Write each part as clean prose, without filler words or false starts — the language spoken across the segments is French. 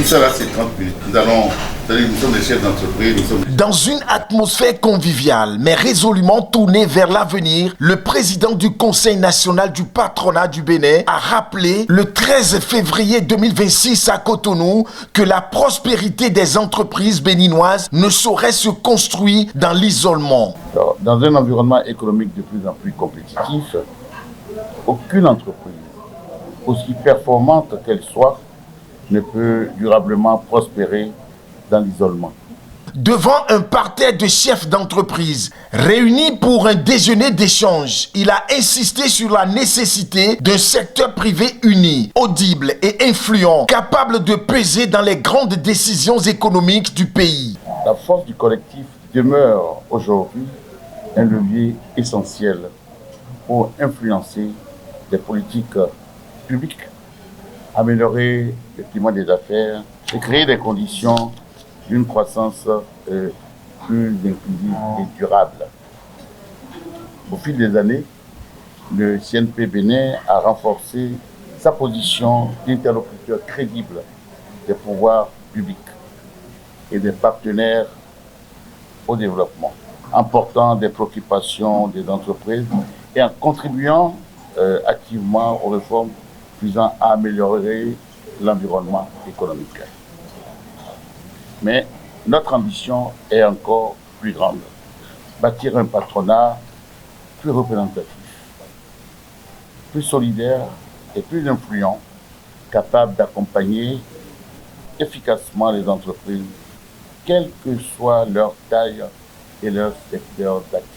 ça là, c'est 30 minutes. Nous sommes des chefs d'entreprise. Dans une atmosphère conviviale, mais résolument tournée vers l'avenir, le président du Conseil national du patronat du Bénin a rappelé le 13 février 2026 à Cotonou que la prospérité des entreprises béninoises ne saurait se construire dans l'isolement. Dans un environnement économique de plus en plus compétitif, aucune entreprise, aussi performante qu'elle soit, ne peut durablement prospérer dans l'isolement. Devant un parterre de chefs d'entreprise réunis pour un déjeuner d'échange, il a insisté sur la nécessité d'un secteur privé uni, audible et influent, capable de peser dans les grandes décisions économiques du pays. La force du collectif demeure aujourd'hui un levier essentiel pour influencer les politiques publiques, améliorer le climat des affaires et créer des conditions d'une croissance plus inclusive et durable. Au fil des années, le CNP Bénin a renforcé sa position d'interlocuteur crédible des pouvoirs publics et des partenaires au développement, en portant des préoccupations des entreprises et en contribuant activement aux réformes visant à améliorer l'environnement économique. Mais notre ambition est encore plus grande. Bâtir un patronat plus représentatif, plus solidaire et plus influent, capable d'accompagner efficacement les entreprises, quelle que soit leur taille et leur secteur d'activité.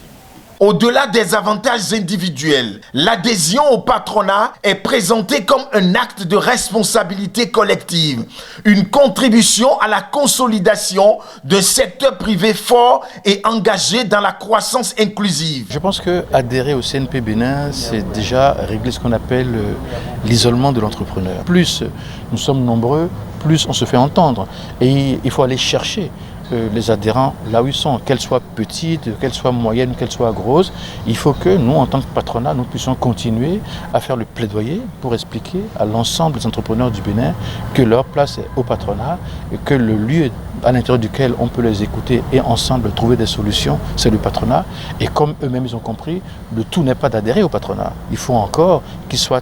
Au-delà des avantages individuels, l'adhésion au patronat est présentée comme un acte de responsabilité collective, une contribution à la consolidation d'un secteur privé fort et engagé dans la croissance inclusive. Je pense qu'adhérer au CNP Bénin, c'est déjà régler ce qu'on appelle l'isolement de l'entrepreneur. Plus nous sommes nombreux, plus on se fait entendre. Et il faut aller chercher les adhérents là où ils sont, qu'elles soient petites, qu'elles soient moyennes, qu'elles soient grosses. Il faut que nous, en tant que patronat, nous puissions continuer à faire le plaidoyer pour expliquer à l'ensemble des entrepreneurs du Bénin que leur place est au patronat et que le lieu à l'intérieur duquel on peut les écouter et ensemble trouver des solutions, c'est le patronat. Et comme eux-mêmes ils ont compris, le tout n'est pas d'adhérer au patronat. Il faut encore qu'ils soient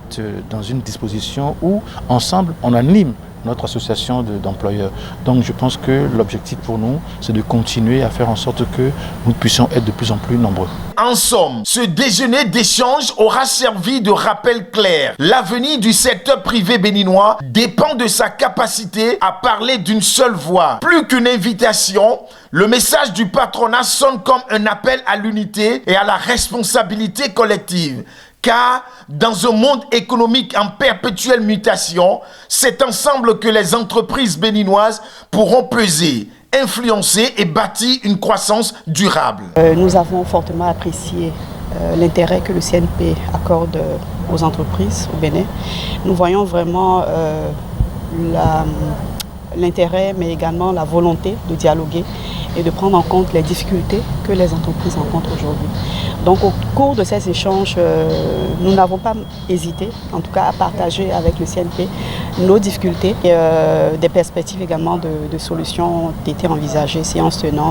dans une disposition où, ensemble, on anime notre association d'employeurs. Donc je pense que l'objectif pour nous, c'est de continuer à faire en sorte que nous puissions être de plus en plus nombreux. En somme, ce déjeuner d'échange aura servi de rappel clair. L'avenir du secteur privé béninois dépend de sa capacité à parler d'une seule voix. Plus qu'une invitation, le message du patronat sonne comme un appel à l'unité et à la responsabilité collective. Car dans un monde économique en perpétuelle mutation, c'est ensemble que les entreprises béninoises pourront peser, influencer et bâtir une croissance durable. Nous avons fortement apprécié l'intérêt que le CNP accorde aux entreprises au Bénin. Nous voyons vraiment l'intérêt, mais également la volonté de dialoguer et de prendre en compte les difficultés que les entreprises rencontrent aujourd'hui. Donc au cours de ces échanges, nous n'avons pas hésité, en tout cas à partager avec le CNP nos difficultés et des perspectives également de solutions ont été envisagées, séances tenantes.